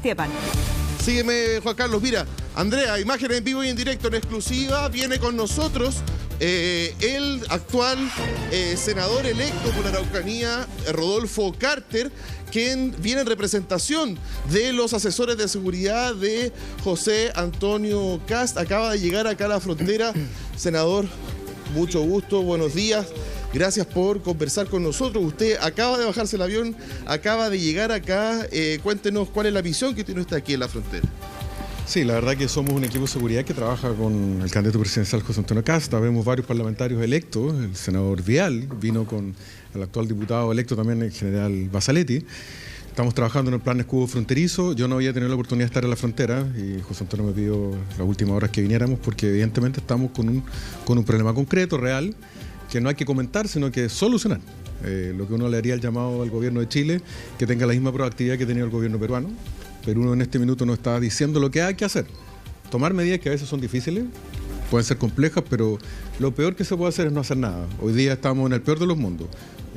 Esteban. Sígueme, Juan Carlos. Mira, Andrea, imágenes en vivo y en directo, en exclusiva, viene con nosotros el actual senador electo por la Araucanía, Rodolfo Carter, quien viene en representación de los asesores de seguridad de José Antonio Kast. Acaba de llegar acá a la frontera. Senador, mucho gusto, buenos días. Gracias por conversar con nosotros. Usted acaba de bajarse el avión, acaba de llegar acá. Cuéntenos cuál es la visión que tiene usted aquí en la frontera. Sí, la verdad que somos un equipo de seguridad que trabaja con el candidato presidencial José Antonio Kast. Vemos varios parlamentarios electos. El senador Vial vino con el actual diputado electo también, el general Basaletti. Estamos trabajando en el plan escudo fronterizo. Yo no había tenido la oportunidad de estar en la frontera y José Antonio me pidió las últimas horas que viniéramos porque evidentemente estamos con un problema concreto, real, que no hay que comentar, sino que solucionar. Lo que uno le haría el llamado al gobierno de Chile, que tenga la misma proactividad que tenía el gobierno peruano. Perú en este minuto nos está diciendo lo que hay que hacer. Tomar medidas que a veces son difíciles, pueden ser complejas, pero lo peor que se puede hacer es no hacer nada. Hoy día estamos en el peor de los mundos.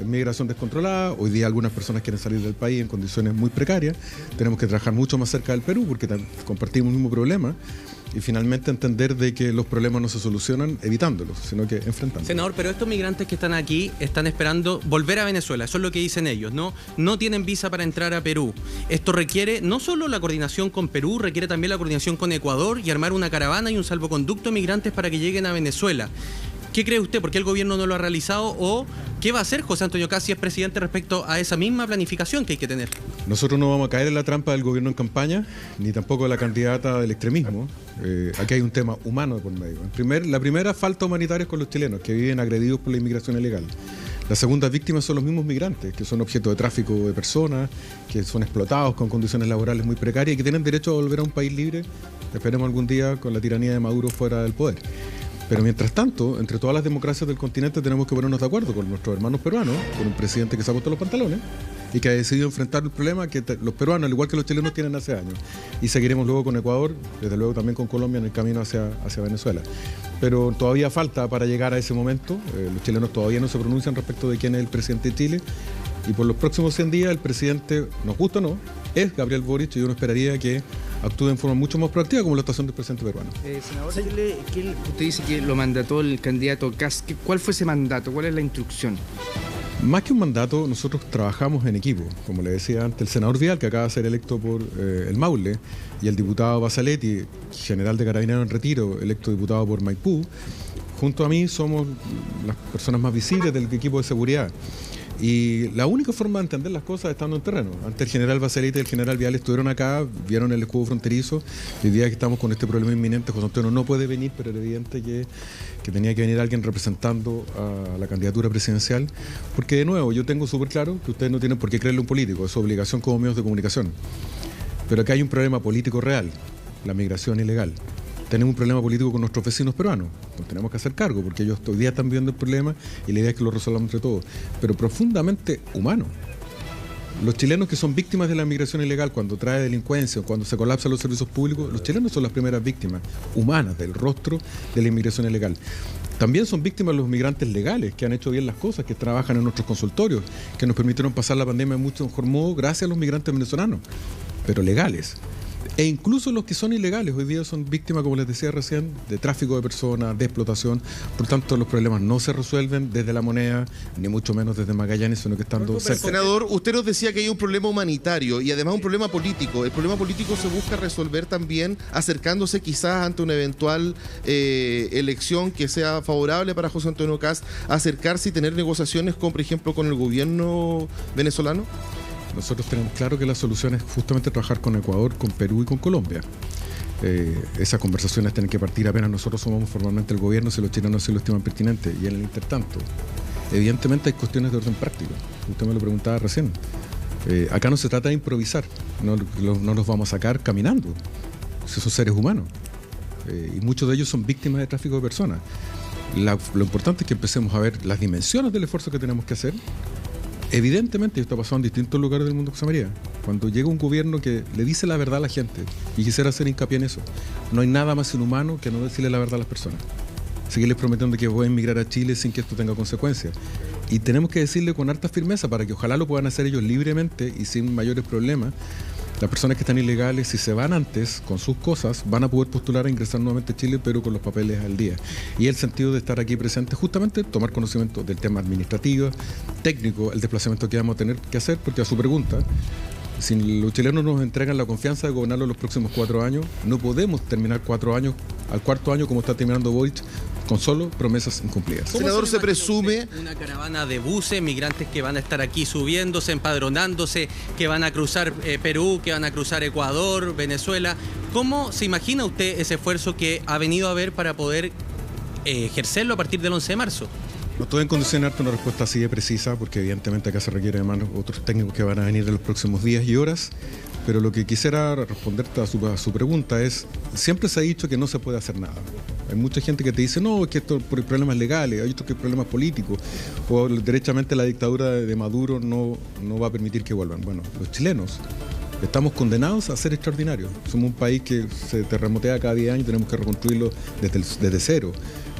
Migración descontrolada, hoy día algunas personas quieren salir del país en condiciones muy precarias. Tenemos que trabajar mucho más cerca del Perú porque compartimos el mismo problema. Y finalmente entender de que los problemas no se solucionan evitándolos, sino que enfrentándolos. Senador, pero estos migrantes que están aquí están esperando volver a Venezuela, eso es lo que dicen ellos, no tienen visa para entrar a Perú. Esto requiere no solo la coordinación con Perú, requiere también la coordinación con Ecuador y armar una caravana y un salvoconducto de migrantes para que lleguen a Venezuela. ¿Qué cree usted? ¿Por qué el gobierno no lo ha realizado? ¿O qué va a hacer José Antonio Kast si es presidente respecto a esa misma planificación que hay que tener? Nosotros no vamos a caer en la trampa del gobierno en campaña, ni tampoco de la candidata del extremismo. Aquí hay un tema humano por medio. La primera falta humanitaria es con los chilenos, que viven agredidos por la inmigración ilegal. Las segundas víctimas son los mismos migrantes, que son objeto de tráfico de personas, que son explotados con condiciones laborales muy precarias y que tienen derecho a volver a un país libre, esperemos algún día con la tiranía de Maduro fuera del poder. Pero mientras tanto, entre todas las democracias del continente tenemos que ponernos de acuerdo con nuestros hermanos peruanos, con un presidente que se ha puesto los pantalones y que ha decidido enfrentar el problema que los peruanos, al igual que los chilenos, tienen hace años. Y seguiremos luego con Ecuador, desde luego también con Colombia en el camino hacia Venezuela. Pero todavía falta para llegar a ese momento. Los chilenos todavía no se pronuncian respecto de quién es el presidente de Chile. Y por los próximos 100 días el presidente, nos gusta o no, es Gabriel Boric, y uno esperaría que actúe en forma mucho más proactiva como la actuación del presidente peruano. Senador, usted dice que lo mandató el candidato Kast. ¿Cuál fue ese mandato? ¿Cuál es la instrucción? Más que un mandato, nosotros trabajamos en equipo. Como le decía antes, el senador Vial, que acaba de ser electo por el Maule, y el diputado Basaletti, general de Carabineros en retiro, electo diputado por Maipú, junto a mí somos las personas más visibles del equipo de seguridad. Y la única forma de entender las cosas es estando en terreno. Antes el general Basaletti y el general Vial estuvieron acá, vieron el escudo fronterizo, y el día que estamos con este problema inminente, José Antonio no puede venir, pero era evidente que tenía que venir alguien representando a la candidatura presidencial, porque de nuevo, yo tengo súper claro que ustedes no tienen por qué creerle a un político, es su obligación como medios de comunicación. Pero acá hay un problema político real, la migración ilegal. Tenemos un problema político con nuestros vecinos peruanos. Nos tenemos que hacer cargo porque ellos hoy día están viendo el problema y la idea es que lo resolvamos entre todos. Pero profundamente humano. Los chilenos que son víctimas de la migración ilegal, cuando trae delincuencia o cuando se colapsan los servicios públicos, los chilenos son las primeras víctimas humanas del rostro de la inmigración ilegal. También son víctimas los migrantes legales que han hecho bien las cosas, que trabajan en nuestros consultorios, que nos permitieron pasar la pandemia de mucho mejor modo gracias a los migrantes venezolanos, pero legales. E incluso los que son ilegales hoy día son víctimas, como les decía recién, de tráfico de personas, de explotación. Por tanto, los problemas no se resuelven desde La Moneda, ni mucho menos desde Magallanes, sino que estando cerca. Senador, usted nos decía que hay un problema humanitario y además un problema político. El problema político se busca resolver también acercándose quizás ante una eventual elección que sea favorable para José Antonio Kast, acercarse y tener negociaciones con, por ejemplo, con el gobierno venezolano. Nosotros tenemos claro que la solución es justamente trabajar con Ecuador, con Perú y con Colombia. Esas conversaciones tienen que partir apenas nosotros somamos formalmente el gobierno, si los chilenos se lo estiman pertinente. Y en el intertanto, evidentemente hay cuestiones de orden práctico. Usted me lo preguntaba recién. Acá no se trata de improvisar, no los vamos a sacar caminando. Esos son seres humanos. Y muchos de ellos son víctimas de tráfico de personas. Lo importante es que empecemos a ver las dimensiones del esfuerzo que tenemos que hacer. Evidentemente, esto ha pasado en distintos lugares del mundo, José María. Cuando llega un gobierno que le dice la verdad a la gente, y quisiera hacer hincapié en eso, no hay nada más inhumano que no decirle la verdad a las personas. Seguirles prometiendo que voy a emigrar a Chile sin que esto tenga consecuencias. Y tenemos que decirle con harta firmeza, para que ojalá lo puedan hacer ellos libremente y sin mayores problemas, Las personas que están ilegales, si se van antes con sus cosas, van a poder postular a ingresar nuevamente a Chile, pero con los papeles al día. Y el sentido de estar aquí presente, justamente tomar conocimiento del tema administrativo, técnico, el desplazamiento que vamos a tener que hacer, porque a su pregunta, si los chilenos nos entregan la confianza de gobernarlo los próximos 4 años, no podemos terminar 4 años, al cuarto año como está terminando Boric, con solo promesas incumplidas. Senador, se presume una caravana de buses, migrantes que van a estar aquí subiéndose, empadronándose, que van a cruzar Perú, que van a cruzar Ecuador, Venezuela. ¿Cómo se imagina usted ese esfuerzo que ha venido a ver para poder ejercerlo a partir del 11 de marzo? No estoy en condición de darte una respuesta así de precisa, porque evidentemente acá se requiere además otros técnicos que van a venir en los próximos días y horas, pero lo que quisiera responderte a su pregunta es, siempre se ha dicho que no se puede hacer nada. Hay mucha gente que te dice, no, es que esto por problemas legales, hay otros que problemas políticos, o derechamente la dictadura de Maduro no va a permitir que vuelvan. Bueno, los chilenos estamos condenados a ser extraordinarios. Somos un país que se terremotea cada 10 años y tenemos que reconstruirlo desde cero.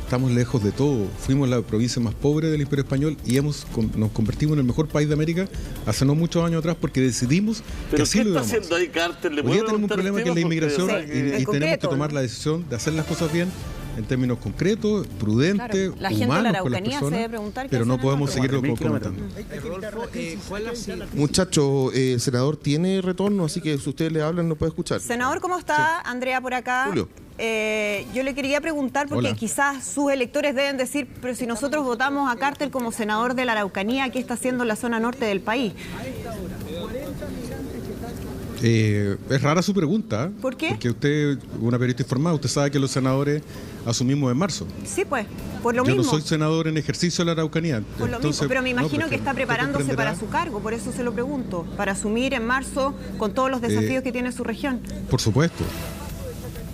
Estamos lejos de todo. Fuimos la provincia más pobre del Imperio Español y nos convertimos en el mejor país de América hace no muchos años atrás porque decidimos que así lo íbamos a hacer. Hoy día tenemos un problema que es la inmigración y tenemos que tomar la decisión de hacer las cosas bien en términos concretos, prudentes, la gente humanos de la con las Araucanía se personas, debe preguntar pero no podemos seguirlo comentando. Muchachos, el senador tiene retorno, así que si ustedes le hablan no puede escuchar. Senador, ¿cómo está? Sí. Andrea por acá. Julio. Yo le quería preguntar, porque quizás sus electores deben decir, pero si nosotros votamos a Carter como senador de la Araucanía, ¿qué está haciendo en la zona norte del país? Es rara su pregunta. ¿Por qué? Porque usted, una periodista informada, usted sabe que los senadores asumimos en marzo. Sí, pues, por lo mismo. Yo no soy senador en ejercicio de la Araucanía. Por lo mismo, pero me imagino que está preparándose para su cargo, por eso se lo pregunto, para asumir en marzo con todos los desafíos que tiene su región. Por supuesto.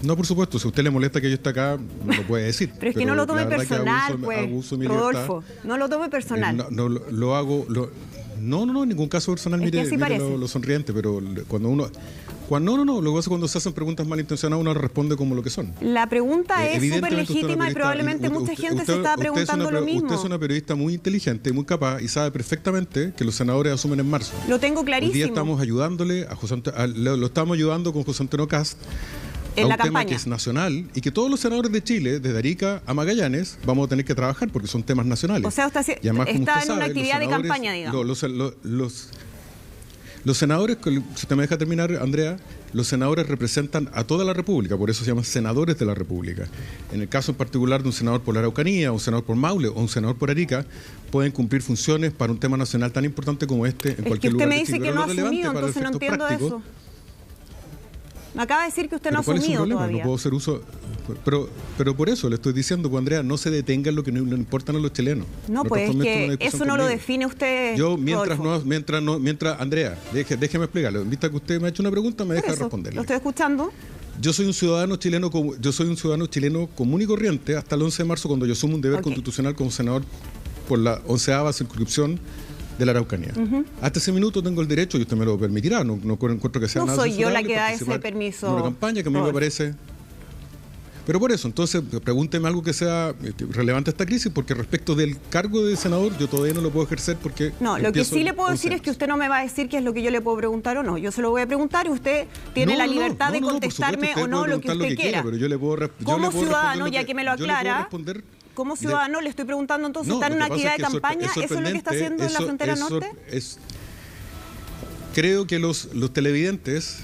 No, por supuesto, si a usted le molesta que yo esté acá, me lo puede decir. Pero es que no lo tome personal, pues, Rodolfo, no lo tome personal. Lo hago... No, en ningún caso personal, es mire lo sonriente, pero cuando uno... lo que pasa es cuando se hacen preguntas malintencionadas uno responde como lo que son. La pregunta es súper legítima y probablemente mucha gente se está preguntando lo mismo. Usted es una periodista muy inteligente, muy capaz y sabe perfectamente que los senadores asumen en marzo. Lo tengo clarísimo. Hoy día estamos ayudándole lo estamos ayudando con José Antonio Kast a un tema que es nacional y que todos los senadores de Chile, desde Arica a Magallanes, vamos a tener que trabajar porque son temas nacionales. O sea, usted está en una actividad de campaña, digamos. Los senadores, si usted me deja terminar, Andrea, los senadores representan a toda la República, por eso se llaman senadores de la República. En el caso en particular de un senador por la Araucanía, un senador por Maule o un senador por Arica, pueden cumplir funciones para un tema nacional tan importante como este en cualquier lugar de Chile. Es que usted me dice que no ha asumido, entonces no entiendo eso. Me acaba de decir que usted no ha asumido todavía. No puedo hacer uso... Pero por eso le estoy diciendo, pues, Andrea, no se detenga en lo que no le importan a los chilenos. No, pues es que eso no lo define usted. Yo, Andrea, déjeme explicarle. Vista que usted me ha hecho una pregunta, me deja responderle. ¿Lo estoy escuchando? Yo soy un ciudadano chileno común y corriente hasta el 11 de marzo, cuando yo asumo un deber constitucional como senador por la 11ª circunscripción de la Araucanía. Hasta ese minuto tengo el derecho, y usted me lo permitirá, no encuentro que sea nada. No soy yo la que da ese permiso. Una campaña que a mí me parece... Pero por eso, entonces, pregúnteme algo que sea relevante a esta crisis, porque respecto del cargo de senador, yo todavía no lo puedo ejercer porque... No, lo que sí le puedo decir es que usted no me va a decir qué es lo que yo le puedo preguntar o no. Yo se lo voy a preguntar y usted tiene la libertad de contestarme o no lo que usted quiera. Pero yo le puedo como ciudadano, ya que me lo aclara, como ciudadano le estoy preguntando entonces, ¿está en una actividad de campaña? ¿Eso es lo que está haciendo en la frontera norte? Creo que los televidentes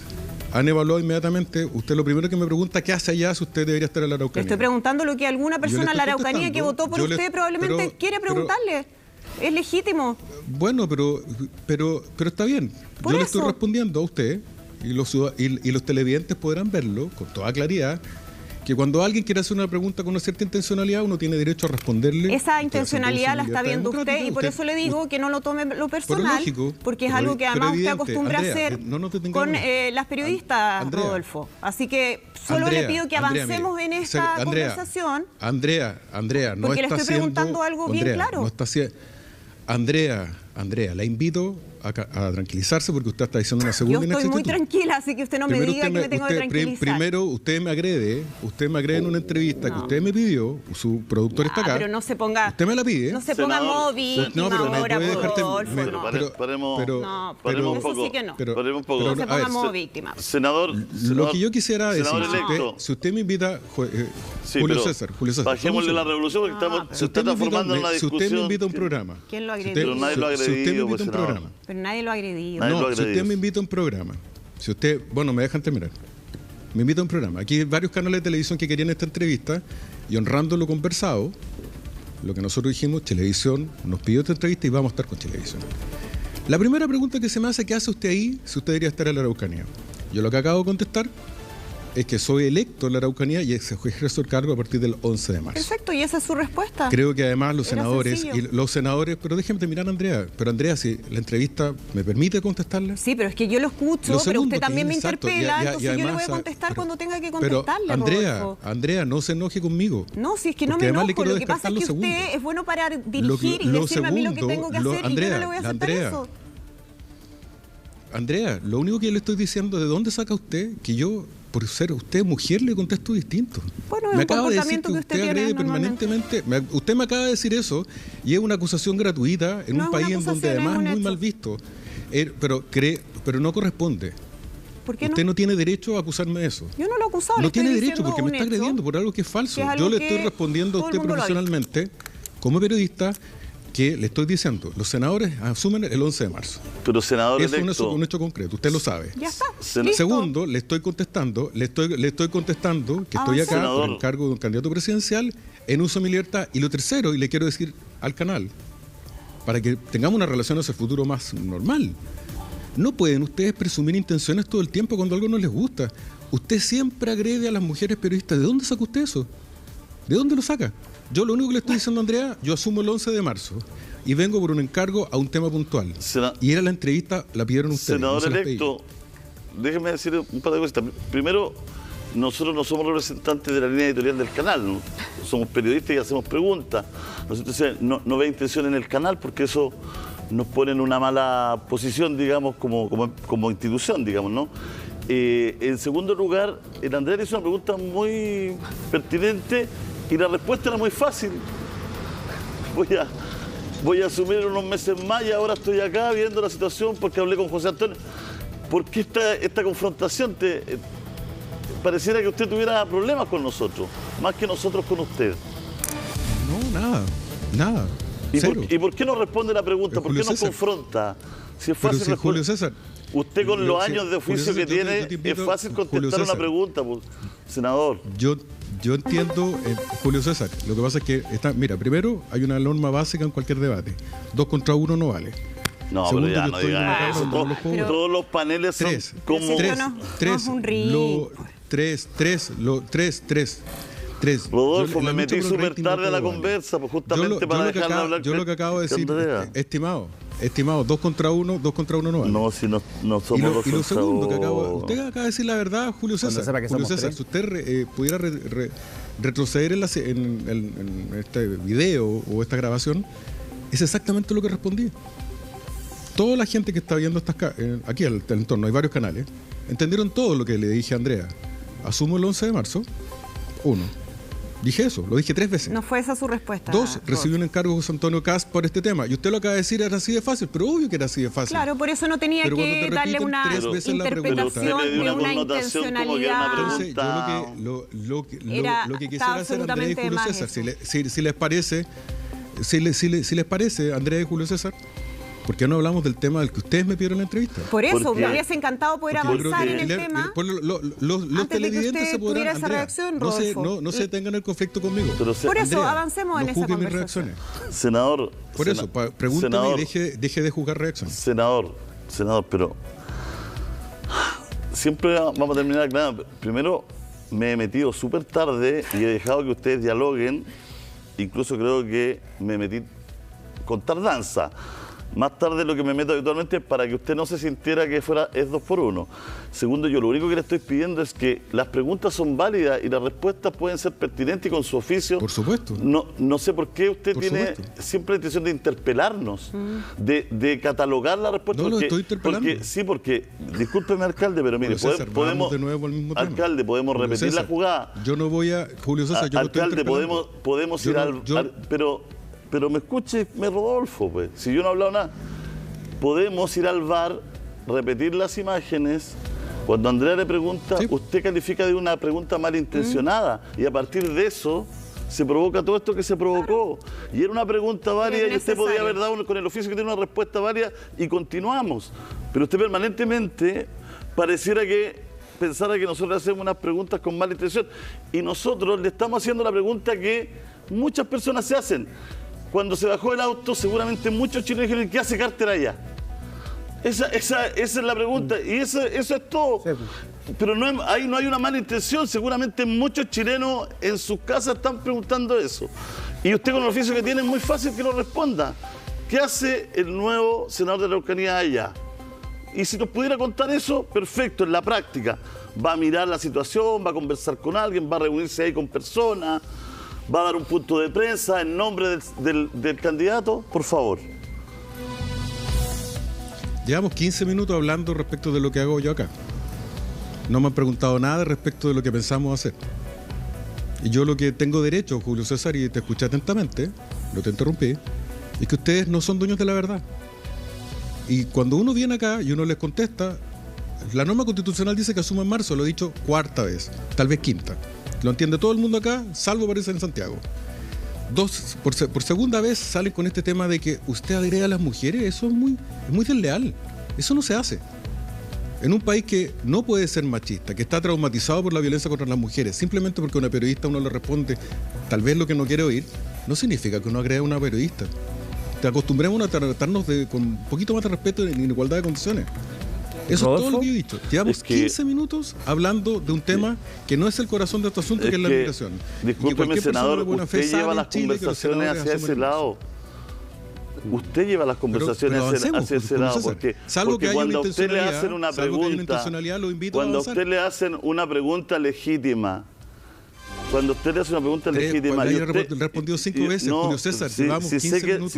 han evaluado inmediatamente. Usted lo primero que me pregunta, ¿qué hace allá si usted debería estar en la Araucanía? Le estoy preguntando lo que alguna persona en la Araucanía que votó por usted probablemente quiere preguntarle. Es legítimo. Bueno, pero está bien. Yo le estoy respondiendo a usted y los televidentes podrán verlo con toda claridad, que cuando alguien quiere hacer una pregunta con una cierta intencionalidad, uno tiene derecho a responderle. Esa intencionalidad la está viendo usted y por eso le digo que no lo tome lo personal, porque es algo que además usted acostumbra a hacer con las periodistas, Rodolfo. Así que solo le pido que avancemos en esta conversación. Andrea, porque le estoy preguntando algo bien claro. Andrea, la invito a tranquilizarse porque usted está diciendo una segunda inexactitud. Yo estoy muy tranquila, así que usted no me diga que me tengo que tranquilizar. Primero, usted me agrede en una entrevista que usted me pidió, su productor está acá. Pero no se ponga... Usted me la pide. No se ponga modo víctima ahora, Rodolfo. Paremos un poco. Eso sí que no. Paremos un poco. No se ponga modo víctima. Senador, lo que yo quisiera decir, si usted me invita, Julio César. Bajémosle la revolución porque se está transformando en una discusión. Si usted me invita a un programa. ¿Quién lo agredió? Pero nadie lo ha agredido, pues, senador. Pero nadie lo ha agredido. No, si usted me invita a un programa, si usted, bueno, me dejan terminar. Me invita a un programa. Aquí hay varios canales de televisión que querían esta entrevista y honrando lo conversado, lo que nosotros dijimos, Chilevisión nos pidió esta entrevista y vamos a estar con Chilevisión. La primera pregunta que se me hace, ¿qué hace usted ahí si usted debería estar en la Araucanía? Yo lo que acabo de contestar es que soy electo en la Araucanía y ejerzo el cargo a partir del 11 de marzo. Perfecto, y esa es su respuesta. Creo que además los senadores, pero déjeme terminar, Andrea, si la entrevista me permite contestarle. Sí, pero es que yo lo escucho, pero usted también me interpela, entonces yo le voy a contestar cuando tenga que contestarle, Rodolfo. Andrea, no se enoje conmigo. No, si es que no me enojo, lo que pasa es que usted es bueno para dirigir y decirme a mí lo que tengo que hacer y yo no le voy a aceptar eso. Andrea, lo único que yo le estoy diciendo, ¿de dónde saca usted que yo, por ser usted mujer, le contesto distinto? Bueno, me acaba de decir que usted agrede permanentemente. Usted me acaba de decir eso y es una acusación gratuita en un país en donde además es muy mal visto. Pero no corresponde. ¿Por qué usted no tiene derecho a acusarme de eso. Yo no lo he acusado. No tiene derecho porque me está agrediendo por algo que es falso. Yo le estoy respondiendo a usted profesionalmente, como periodista, que le estoy diciendo, los senadores asumen el 11 de marzo. Pero senador electo... Eso es un hecho concreto, usted lo sabe. Ya está. Segundo, le estoy contestando que estoy acá por el cargo de un candidato presidencial en uso de mi libertad. Y lo tercero, y le quiero decir al canal, para que tengamos una relación hacia el futuro más normal, no pueden ustedes presumir intenciones todo el tiempo cuando algo no les gusta. Usted siempre agrede a las mujeres periodistas. ¿De dónde saca usted eso? ¿De dónde lo saca? Yo lo único que le estoy diciendo a Andrea, yo asumo el 11 de marzo y vengo por un encargo a un tema puntual. Y era la entrevista, la pidieron ustedes. Senador electo, déjeme decir un par de cosas. Primero, nosotros no somos representantes de la línea editorial del canal, ¿no? Somos periodistas y hacemos preguntas. Entonces, no ve intención en el canal porque eso nos pone en una mala posición, digamos, como institución, digamos, ¿no? En segundo lugar, el Andrea le hizo una pregunta muy pertinente y la respuesta era muy fácil. Voy a asumir unos meses más y ahora estoy acá viendo la situación porque hablé con José Antonio. ¿Por qué esta confrontación? Pareciera que usted tuviera problemas con nosotros, más que nosotros con usted. No, nada. ¿Y por qué no responde la pregunta? ¿Por qué nos confronta? Si es fácil responder. Julio César, usted con los años de oficio que tiene, es fácil contestar una pregunta, pues, senador. Yo entiendo, Julio César, lo que pasa es que mira, primero hay una norma básica en cualquier debate. 2 contra 1 no vale. No, segundo, pero ya no diga eso. Todos los paneles son como... Tres. Rodolfo, me metí súper tarde a la conversa, pues justamente para dejarla hablar. Yo lo que acabo de decir, estimado, 2 contra 1 no vale. No, si no somos 2 y lo segundo que usted acaba de decir la verdad, Julio César. Si usted pudiera retroceder en este video o esta grabación, es exactamente lo que respondí. Toda la gente que está viendo aquí al entorno, hay varios canales, entendieron todo lo que le dije a Andrea. Asumo el 11 de marzo, 1. Dije eso, lo dije 3 veces. No fue esa su respuesta. 2, recibí un encargo de José Antonio Cast por este tema. Y usted lo acaba de decir, era así de fácil, pero obvio que era así de fácil. Claro, por eso no tenía que darle una interpretación de una intencionalidad. Entonces, yo lo que quisiera hacer, Andrea y Julio César, si les parece, Andrea y Julio César, ¿por qué no hablamos del tema del que ustedes me pidieron en la entrevista? Por eso, me hubiese encantado poder avanzar en el tema. Los televidentes se podrán, Andrea, no se tengan el conflicto conmigo. Por eso, Andrea, avancemos en esa conversación. Reacciones. Senador. Por eso, pregúntame y deje de juzgar reacciones. Senador, pero siempre vamos a terminar aclarando. Primero, me he metido súper tarde y he dejado que ustedes dialoguen. Incluso creo que me metí con tardanza. más tarde lo que me meto habitualmente es para que usted no se sintiera que es 2 por 1. Segundo, yo lo único que le estoy pidiendo es que las preguntas son válidas y las respuestas pueden ser pertinentes y con su oficio. Por supuesto. No sé por qué usted tiene siempre la intención de interpelarnos, de catalogar la respuesta. No, lo estoy interpelando. Porque, discúlpeme, alcalde, pero mire, César, podemos, de nuevo al mismo tema. Alcalde, podemos Julio repetir César, la jugada. Yo no voy a, Julio César, yo alcalde, no estoy podemos ir pero me escuche, Rodolfo, pues, si yo no he hablado nada. Podemos ir al VAR, repetir las imágenes. Cuando Andrea le pregunta, usted califica de una pregunta malintencionada y a partir de eso se provoca todo esto que se provocó. Y era una pregunta válida y usted podía haber dado con el oficio que tiene una respuesta válida y continuamos. Pero usted permanentemente pareciera que pensara que nosotros le hacemos unas preguntas con mala intención y nosotros le estamos haciendo la pregunta que muchas personas se hacen. Cuando se bajó el auto, seguramente muchos chilenos dijeron, ¿qué hace Carter allá? Esa es la pregunta y eso es todo. Pero ahí no hay una mala intención. Seguramente muchos chilenos en sus casas están preguntando eso. Y usted con el oficio que tiene es muy fácil que lo responda. ¿Qué hace el nuevo senador de la Araucanía allá? Y si nos pudiera contar eso, perfecto, en la práctica. Va a mirar la situación, va a conversar con alguien, va a reunirse ahí con personas, va a dar un punto de prensa en nombre del candidato, por favor. Llevamos 15 minutos hablando respecto de lo que hago yo acá. No me han preguntado nada respecto de lo que pensamos hacer. Y yo lo que tengo derecho, Julio César, y te escuché atentamente, no te interrumpí, es que ustedes no son dueños de la verdad. Y cuando uno viene acá y uno les contesta, la norma constitucional dice que asuma en marzo, lo he dicho 4ª vez, tal vez 5ª. Lo entiende todo el mundo acá, salvo parece en Santiago. Por 2ª vez salen con este tema de que usted agrega a las mujeres. Eso es muy desleal. Eso no se hace. En un país que no puede ser machista, que está traumatizado por la violencia contra las mujeres, simplemente porque una periodista uno le responde tal vez lo que no quiere oír, no significa que uno agrega a una periodista. Te acostumbremos a tratarnos con un poquito más de respeto y en igualdad de condiciones. Eso Rodolfo, es todo lo que yo he dicho. Llevamos 15 minutos hablando de un tema que no es el corazón de este asunto, que es la migración. Discúlpeme, senador, usted lleva las conversaciones hacia ese lado. Usted lleva las conversaciones hacia ese lado, porque cuando a usted le hacen una pregunta, cuando a usted le hacen una pregunta legítima, cuando usted le hace una pregunta legítima... respondió 5 veces, no, Julio César, sí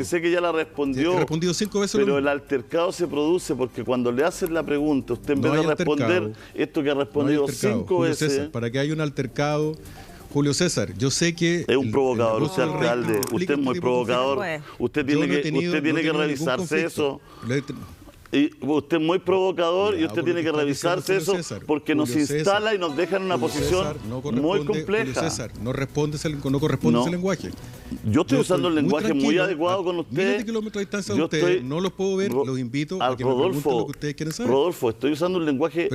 sé que ya la respondió, respondido 5 veces, pero el altercado se produce porque cuando le hacen la pregunta, usted en vez de responder esto que ha respondido 5 veces... César, para que haya un altercado... Julio César, yo sé que... Es un provocador, usted alcalde, usted es muy provocador, usted tiene que revisarse eso. Y usted es muy provocador y usted tiene que revisarse eso porque nos instala y nos deja en una posición muy compleja. Julio César, no corresponde ese lenguaje. Yo estoy usando el lenguaje muy adecuado con usted. Miles de kilómetros de distancia de usted, no los puedo ver, los invito a que me pregunten lo que ustedes quieren saber. Rodolfo, estoy usando un lenguaje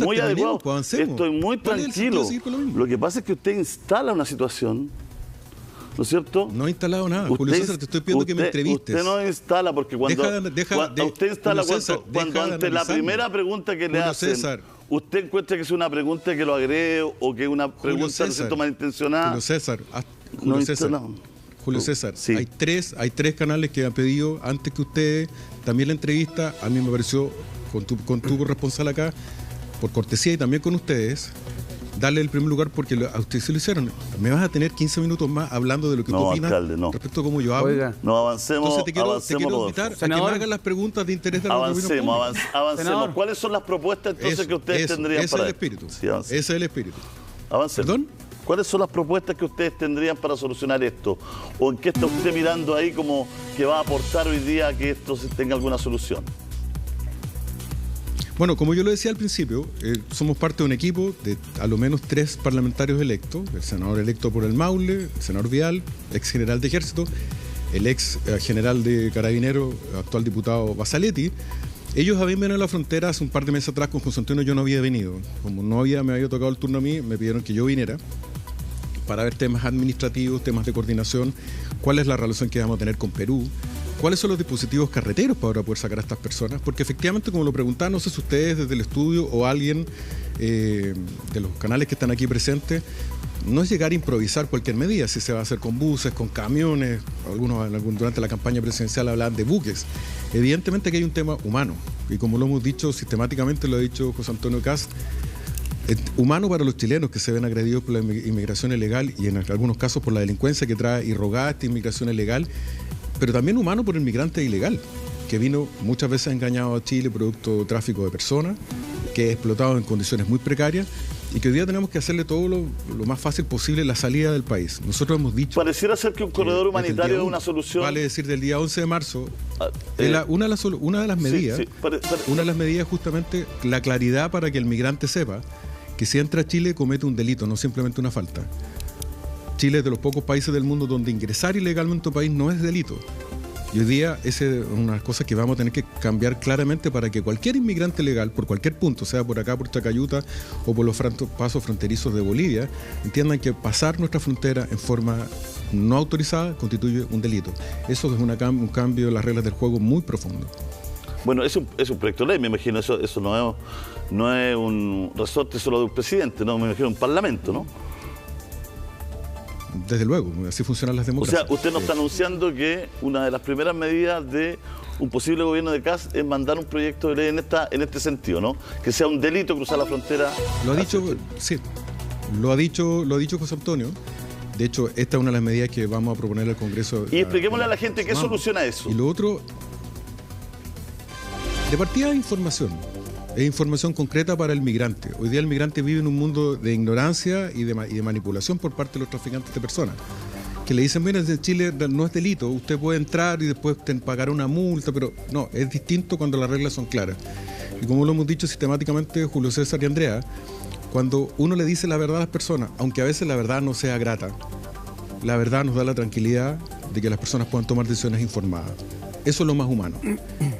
muy adecuado. Estoy muy tranquilo. Lo que pasa es que usted instala una situación, ¿no es cierto? No he instalado nada. Julio César, te estoy pidiendo que me entrevistes. Usted no instala porque cuando usted instala cuando ante la primera pregunta que le hacen, usted encuentra que es una pregunta que lo agrede o que es una pregunta malintencionada. Julio César, sí. hay tres canales que han pedido antes que ustedes también la entrevista. A mí me pareció, con tu corresponsal acá, por cortesía y también con ustedes, darle el primer lugar porque a ustedes se lo hicieron. Me vas a tener 15 minutos más hablando de lo que tú opinas respecto a cómo yo hablo. Oiga. No, avancemos. Entonces te quiero invitar a que me hagan las preguntas de interés de la opinión pública. Avancemos. ¿Cuáles son las propuestas entonces que ustedes tendrían para esto? Ese es el espíritu. Avancemos. ¿Perdón? ¿Cuáles son las propuestas que ustedes tendrían para solucionar esto? ¿O en qué está usted mirando ahí como que va a aportar hoy día a que esto tenga alguna solución? Bueno, como yo lo decía al principio, somos parte de un equipo de a lo menos 3 parlamentarios electos: el senador electo por el Maule, el senador Vial, ex general de Ejército, el ex general de Carabineros, actual diputado Basaletti. Ellos habían venido a la frontera hace un par de meses atrás con José Antonio. Yo no había venido. Como me había tocado el turno a mí, me pidieron que yo viniera para ver temas administrativos, temas de coordinación, cuál es la relación que vamos a tener con Perú, cuáles son los dispositivos carreteros para poder sacar a estas personas, porque efectivamente, como lo preguntaban, no sé si ustedes desde el estudio o alguien de los canales que están aquí presentes, no es llegar a improvisar cualquier medida, si se va a hacer con buses, con camiones, algunos durante la campaña presidencial hablaban de buques. Evidentemente que hay un tema humano, y como lo hemos dicho sistemáticamente, lo ha dicho José Antonio Kast, humano para los chilenos que se ven agredidos por la inmigración ilegal y en algunos casos por la delincuencia que trae irrogada esta inmigración ilegal, pero también humano por el migrante ilegal, que vino muchas veces engañado a Chile producto de tráfico de personas, que es explotado en condiciones muy precarias y que hoy día tenemos que hacerle todo lo más fácil posible la salida del país. Nosotros hemos dicho... Pareciera ser que un corredor humanitario es una solución... Vale decir, del día 11 de marzo, una de las medidas, una de las medidas es justamente la claridad para que el migrante sepa que si entra a Chile comete un delito, no simplemente una falta. Chile es de los pocos países del mundo donde ingresar ilegalmente a un país no es delito. Y hoy día esa es una de las cosas que vamos a tener que cambiar claramente para que cualquier inmigrante legal, por cualquier punto, sea por acá, por Chacayuta o por los pasos fronterizos de Bolivia, entiendan que pasar nuestra frontera en forma no autorizada constituye un delito. Eso es un cambio de las reglas del juego muy profundo. Bueno, es un proyecto de ley, me imagino, eso no es un resorte solo de un presidente, ¿no? Me imagino un parlamento, ¿no? Desde luego, así funcionan las democracias. O sea, usted nos está anunciando que una de las primeras medidas de un posible gobierno de Kast es mandar un proyecto de ley en este sentido, ¿no? Que sea un delito cruzar la frontera. Lo ha dicho, sí, lo ha dicho José Antonio. De hecho, esta es una de las medidas que vamos a proponer al Congreso. Y expliquémosle a la gente qué soluciona eso. Y lo otro, de partida es información. Es información concreta para el migrante. Hoy día el migrante vive en un mundo de ignorancia y de manipulación por parte de los traficantes de personas. Que le dicen, mira, en Chile no es delito, usted puede entrar y después pagar una multa, pero no, es distinto cuando las reglas son claras. Y como lo hemos dicho sistemáticamente Julio César y Andrea, cuando uno le dice la verdad a las personas, aunque a veces la verdad no sea grata, la verdad nos da la tranquilidad de que las personas puedan tomar decisiones informadas. Eso es lo más humano.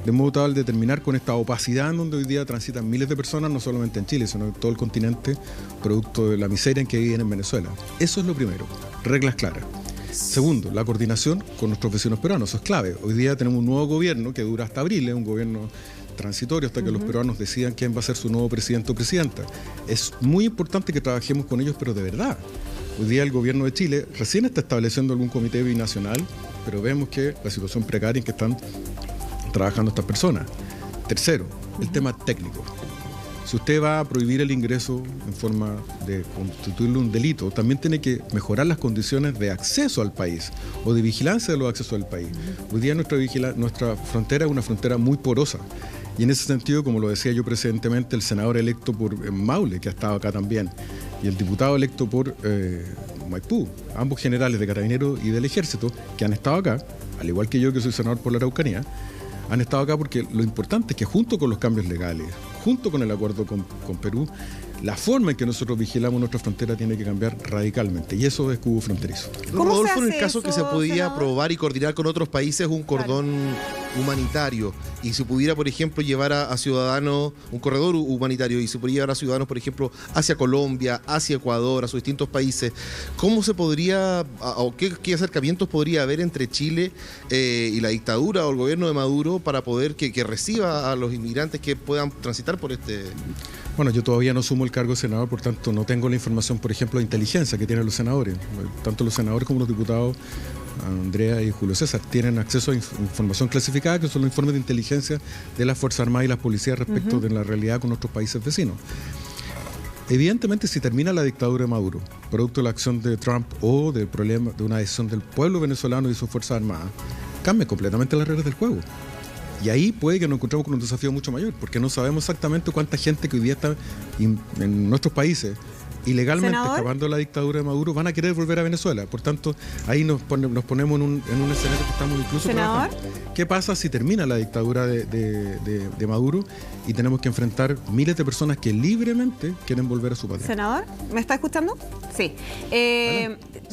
De modo tal de terminar con esta opacidad en donde hoy día transitan miles de personas, no solamente en Chile, sino en todo el continente, producto de la miseria en que viven en Venezuela. Eso es lo primero, reglas claras. Segundo, la coordinación con nuestros vecinos peruanos, eso es clave. Hoy día tenemos un nuevo gobierno que dura hasta abril, un gobierno transitorio hasta que los peruanos decidan quién va a ser su nuevo presidente o presidenta. Es muy importante que trabajemos con ellos, pero de verdad. Hoy día el gobierno de Chile recién está estableciendo algún comité binacional, pero vemos que la situación precaria en que están trabajando estas personas. Tercero, el tema técnico. Si usted va a prohibir el ingreso en forma de constituirle un delito, también tiene que mejorar las condiciones de acceso al país o de vigilancia de los accesos al país. Hoy día nuestra frontera es una frontera muy porosa. Y en ese sentido, como lo decía yo precedentemente, el senador electo por Maule, que ha estado acá también, y el diputado electo por Maipú, ambos generales de Carabineros y del Ejército, que han estado acá, al igual que yo que soy senador por la Araucanía, han estado acá porque lo importante es que junto con los cambios legales, junto con el acuerdo con Perú, la forma en que nosotros vigilamos nuestra frontera tiene que cambiar radicalmente, y eso es cubo fronterizo. Rodolfo, en el caso que se podía aprobar y coordinar con otros países un cordón humanitario, y se pudiera, por ejemplo, llevar a ciudadanos, un corredor humanitario, y se podría llevar a ciudadanos, por ejemplo, hacia Colombia, hacia Ecuador, a sus distintos países, ¿cómo se podría, o qué acercamientos podría haber entre Chile y la dictadura o el gobierno de Maduro para poder que reciba a los inmigrantes que puedan transitar por este...? Bueno, yo todavía no sumo el cargo de senador, por tanto no tengo la información, por ejemplo, de inteligencia que tienen los senadores. Tanto los senadores como los diputados, Andrea y Julio César, tienen acceso a información clasificada, que son los informes de inteligencia de las Fuerzas Armadas y las policías respecto de la realidad con nuestros países vecinos. Evidentemente, si termina la dictadura de Maduro, producto de la acción de Trump o del problema de una decisión del pueblo venezolano y sus Fuerzas Armadas, cambia completamente las reglas del juego. Y ahí puede que nos encontremos con un desafío mucho mayor, porque no sabemos exactamente cuánta gente que hoy día está en nuestros países ilegalmente escapando de la dictadura de Maduro van a querer volver a Venezuela. Por tanto, ahí nos ponemos en un escenario que estamos incluso trabajando. ¿Qué pasa si termina la dictadura de Maduro y tenemos que enfrentar miles de personas que libremente quieren volver a su patria? Senador, ¿me está escuchando? Sí.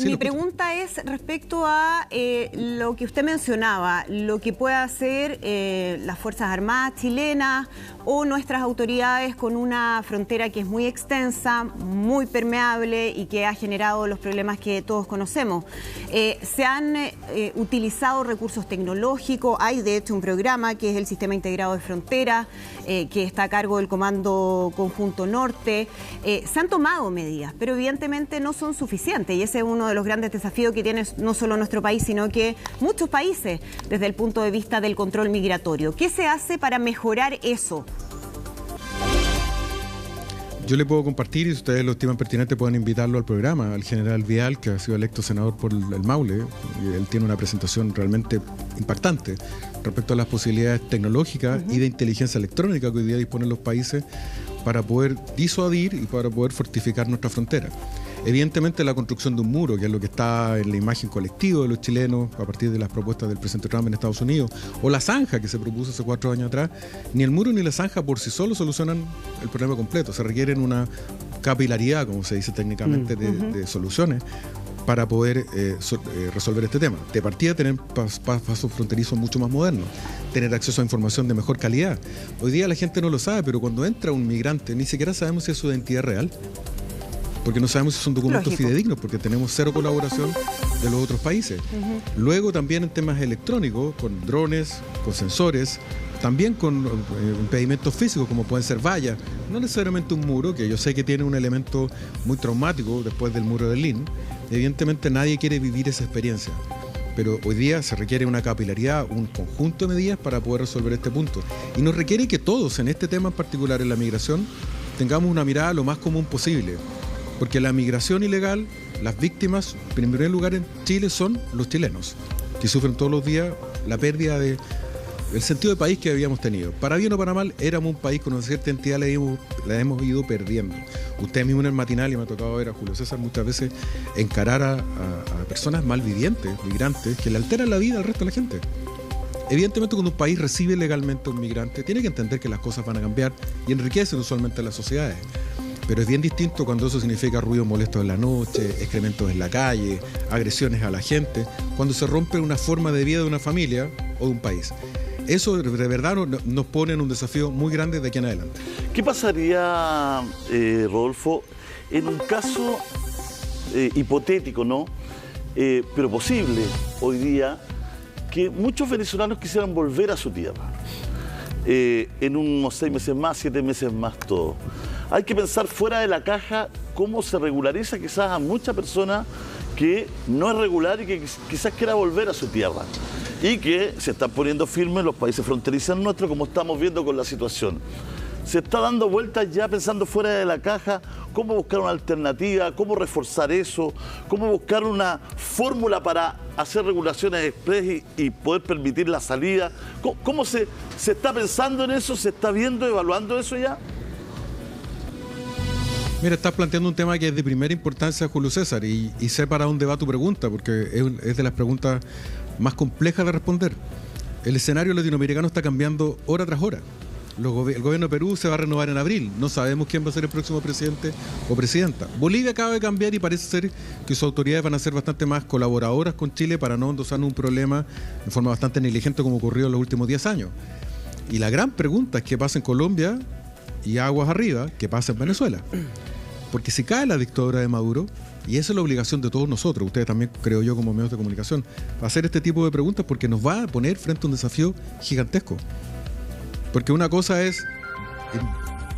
Mi pregunta es respecto a lo que usted mencionaba, lo que puede hacer las Fuerzas Armadas chilenas o nuestras autoridades con una frontera que es muy extensa, muy permeable y que ha generado los problemas que todos conocemos. Se han utilizado recursos tecnológicos, hay de hecho un programa que es el Sistema Integrado de Frontera, que está a cargo del Comando Conjunto Norte. Se han tomado medidas, pero evidentemente claramente no son suficientes y ese es uno de los grandes desafíos que tiene no solo nuestro país, sino que muchos países desde el punto de vista del control migratorio. ¿Qué se hace para mejorar eso? Yo le puedo compartir, y si ustedes lo estiman pertinente, pueden invitarlo al programa, al general Vial, que ha sido electo senador por el Maule. Y él tiene una presentación realmente impactante respecto a las posibilidades tecnológicas y de inteligencia electrónica que hoy día disponen los países para poder disuadir y para poder fortificar nuestra frontera. Evidentemente la construcción de un muro, que es lo que está en la imagen colectiva de los chilenos a partir de las propuestas del presidente Trump en Estados Unidos, o la zanja que se propuso hace 4 años atrás, ni el muro ni la zanja por sí solos solucionan el problema completo. Se requieren una capilaridad, como se dice técnicamente, de soluciones para poder resolver este tema. De partida, tener pasos fronterizos mucho más modernos, tener acceso a información de mejor calidad. Hoy día la gente no lo sabe, pero cuando entra un migrante ni siquiera sabemos si es su identidad real, porque no sabemos si son documentos fidedignos, porque tenemos cero colaboración de los otros países. Luego también en temas electrónicos, con drones, con sensores, también con impedimentos físicos como pueden ser vallas, no necesariamente un muro, que yo sé que tiene un elemento muy traumático después del muro de Berlín. Evidentemente nadie quiere vivir esa experiencia, pero hoy día se requiere una capilaridad, un conjunto de medidas para poder resolver este punto. Y nos requiere que todos en este tema en particular, en la migración, tengamos una mirada lo más común posible. Porque la migración ilegal, las víctimas, en primer lugar en Chile, son los chilenos, que sufren todos los días la pérdida del sentido de país que habíamos tenido. Para bien o para mal, éramos un país con una cierta entidad, la hemos ido perdiendo. Usted mismo en el matinal, y me ha tocado ver a Julio César muchas veces, encarar a personas malvivientes, migrantes, que le alteran la vida al resto de la gente. Evidentemente, cuando un país recibe legalmente a un migrante, tiene que entender que las cosas van a cambiar y enriquecen usualmente las sociedades. Pero es bien distinto cuando eso significa ruido molesto en la noche, excrementos en la calle, agresiones a la gente, cuando se rompe una forma de vida de una familia o de un país. Eso de verdad nos pone en un desafío muy grande de aquí en adelante. ¿Qué pasaría, Rodolfo, en un caso hipotético, ¿no? Pero posible hoy día, que muchos venezolanos quisieran volver a su tierra? En unos 6 meses más, 7 meses más, todo. Hay que pensar fuera de la caja cómo se regulariza quizás a mucha persona que no es regular y que quizás quiera volver a su tierra. Y que se están poniendo firmes los países fronterizos nuestros, como estamos viendo con la situación. Se está dando vueltas ya pensando fuera de la caja, cómo buscar una alternativa, cómo reforzar eso, cómo buscar una fórmula para hacer regulaciones express y poder permitir la salida. ¿Cómo se está pensando en eso? ¿Se está viendo, evaluando eso ya? Mira, estás planteando un tema que es de primera importancia, Julio César, y sé para dónde va tu pregunta, porque es de las preguntas más complejas de responder. El escenario latinoamericano está cambiando hora tras hora. El gobierno de Perú se va a renovar en abril. No sabemos quién va a ser el próximo presidente o presidenta. Bolivia acaba de cambiar y parece ser que sus autoridades van a ser bastante más colaboradoras con Chile para no endosar un problema de forma bastante negligente como ocurrió en los últimos 10 años. Y la gran pregunta es qué pasa en Colombia y aguas arriba, qué pasa en Venezuela. Porque si cae la dictadura de Maduro, y esa es la obligación de todos nosotros, ustedes también, creo yo, como medios de comunicación, hacer este tipo de preguntas porque nos va a poner frente a un desafío gigantesco. Porque una cosa es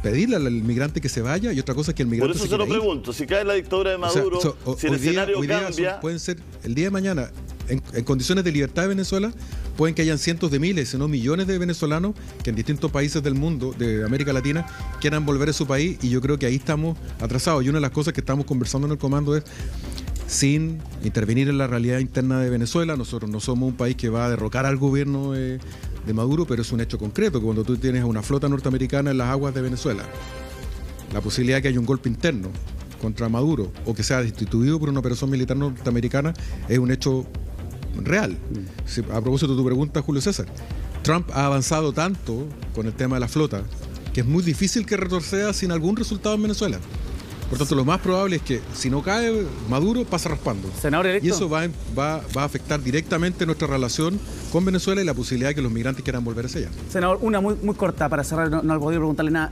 pedirle al migrante que se vaya y otra cosa es que el migrante se quede ahí. Por eso se lo pregunto, si cae la dictadura de Maduro, si el escenario cambia... Pueden ser, el día de mañana, en condiciones de libertad de Venezuela, pueden que hayan cientos de miles, si no millones de venezolanos que en distintos países del mundo, de América Latina, quieran volver a su país, y yo creo que ahí estamos atrasados. Y una de las cosas que estamos conversando en el comando es, sin intervenir en la realidad interna de Venezuela, nosotros no somos un país que va a derrocar al gobierno de Maduro, pero es un hecho concreto, que cuando tú tienes una flota norteamericana en las aguas de Venezuela, la posibilidad de que haya un golpe interno contra Maduro o que sea destituido por una operación militar norteamericana es un hecho real. A propósito de tu pregunta, Julio César, Trump ha avanzado tanto con el tema de la flota que es muy difícil que retroceda sin algún resultado en Venezuela. Por tanto, lo más probable es que si no cae Maduro, pasa raspando. Senador electo. Y eso va a afectar directamente nuestra relación con Venezuela y la posibilidad de que los migrantes quieran volver hacia allá. Senador, una muy corta para cerrar, no he podido preguntarle nada.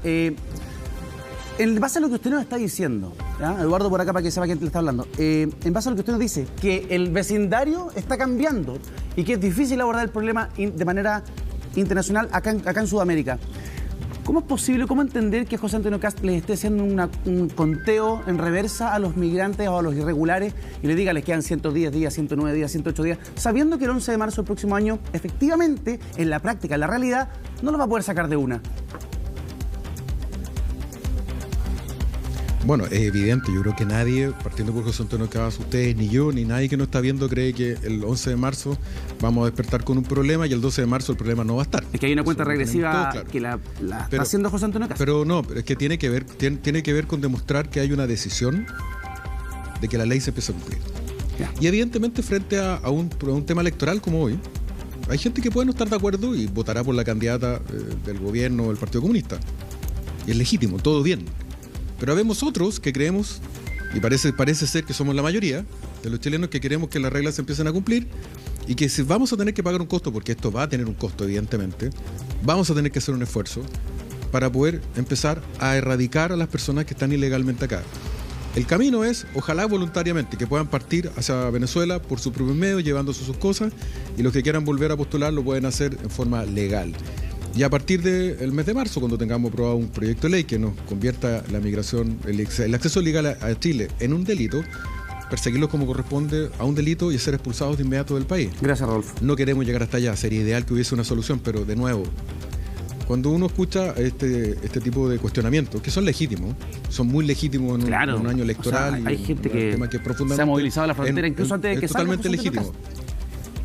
En base a lo que usted nos está diciendo, ¿ya? Eduardo por acá para que sepa quién le está hablando, en base a lo que usted nos dice, que el vecindario está cambiando y que es difícil abordar el problema de manera internacional acá en Sudamérica. ¿Cómo es posible, cómo entender que José Antonio Kast les esté haciendo un conteo en reversa a los migrantes o a los irregulares y le diga les quedan 110 días, 109 días, 108 días, sabiendo que el 11 de marzo del próximo año, efectivamente, en la práctica, en la realidad, no lo va a poder sacar de una? Bueno, es evidente, yo creo que nadie, partiendo por José Antonio Kast, ustedes, ni yo, ni nadie que nos está viendo cree que el 11 de marzo vamos a despertar con un problema y el 12 de marzo el problema no va a estar. Es que hay una cuenta regresiva claro. Que la está haciendo José Antonio Kast. Pero no, es que tiene que ver con demostrar que hay una decisión de que la ley se empieza a cumplir. Ya. Y evidentemente frente a un tema electoral como hoy, hay gente que puede no estar de acuerdo y votará por la candidata del gobierno o del Partido Comunista. Y es legítimo, todo bien. Pero habemos otros que creemos, y parece ser que somos la mayoría de los chilenos que queremos que las reglas se empiecen a cumplir y que si vamos a tener que pagar un costo, porque esto va a tener un costo evidentemente, vamos a tener que hacer un esfuerzo para poder empezar a erradicar a las personas que están ilegalmente acá. El camino es, ojalá voluntariamente, que puedan partir hacia Venezuela por su propio medio, llevándose sus cosas, y los que quieran volver a postular lo pueden hacer en forma legal. Y a partir del mes de marzo, cuando tengamos aprobado un proyecto de ley que nos convierta la migración, el acceso legal a Chile en un delito, perseguirlos como corresponde a un delito y ser expulsados de inmediato del país. Gracias, Rodolfo. No queremos llegar hasta allá, sería ideal que hubiese una solución, pero de nuevo, cuando uno escucha este tipo de cuestionamientos, que son legítimos, son muy legítimos en un año electoral. O sea, hay gente que se ha movilizado a la frontera incluso antes de que salga. Es totalmente legítimo.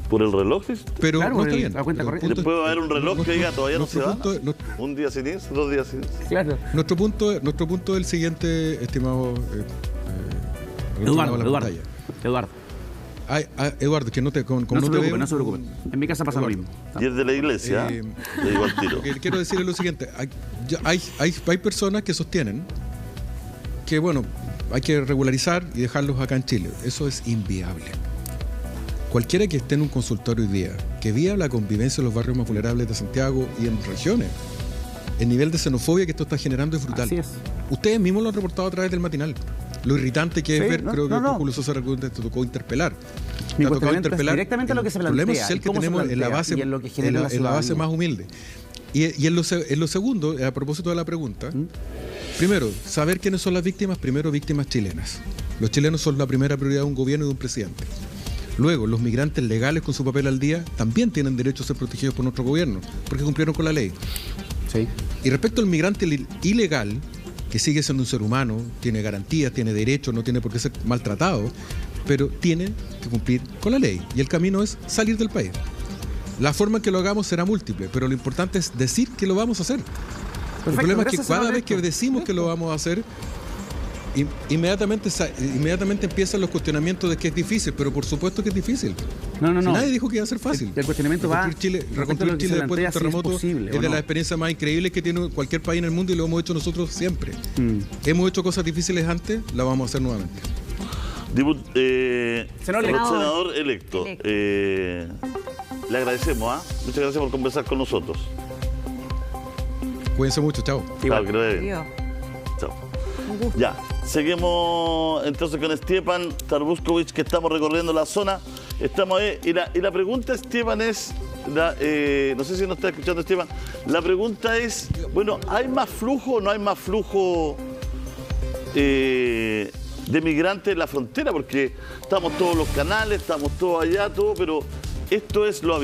¿Por el reloj? Pero claro, no está bien. ¿Le puede haber un reloj que diga todavía no se va? ¿Un día sin ir? ¿2 días sin ir? Claro. Nuestro punto es el siguiente, estimado Eduardo. Eduardo, que no te... No se preocupe. En mi casa pasa lo mismo. Y es de la iglesia, le digo al tiro. Quiero decirle lo siguiente. Hay personas que sostienen que, bueno, hay que regularizar y dejarlos acá en Chile. Eso es inviable. Cualquiera que esté en un consultorio hoy día, que viva la convivencia en los barrios más vulnerables de Santiago y en regiones, el nivel de xenofobia que esto está generando es brutal. Así es. Ustedes mismos lo han reportado a través del matinal. Lo irritante que es ver, creo que Julio Sosa te tocó interpelar. Mi cuestionamiento es directamente a lo que se plantea. El problema social que tenemos en la base más humilde. Y en lo segundo, a propósito de la pregunta, primero, saber quiénes son las víctimas, primero víctimas chilenas. Los chilenos son la primera prioridad de un gobierno y de un presidente. Luego, los migrantes legales con su papel al día también tienen derecho a ser protegidos por nuestro gobierno, porque cumplieron con la ley. Sí. Y respecto al migrante ilegal, que sigue siendo un ser humano, tiene garantías, tiene derechos, no tiene por qué ser maltratado, pero tiene que cumplir con la ley. Y el camino es salir del país. La forma en que lo hagamos será múltiple, pero lo importante es decir que lo vamos a hacer. Perfecto, el problema es que cada vez que decimos que lo vamos a hacer, inmediatamente empiezan los cuestionamientos de que es difícil, pero por supuesto que es difícil. No. Nadie dijo que iba a ser fácil. El cuestionamiento reconstruir Chile después del terremoto es de las experiencias más increíbles que tiene cualquier país en el mundo y lo hemos hecho nosotros siempre. Hemos hecho cosas difíciles antes, la vamos a hacer nuevamente. Senador electo, le agradecemos, muchas gracias por conversar con nosotros. Cuídense mucho, chao. Igual. Chao. Ya, seguimos entonces con Stjepan Tarbuskovich, que estamos recorriendo la zona. Estamos ahí, y la pregunta, Stjepan, es, no sé si nos está escuchando Stjepan, la pregunta es, bueno, ¿hay más flujo o no hay más flujo de migrantes en la frontera? Porque estamos todos los canales, estamos todos allá, pero esto es lo habitual.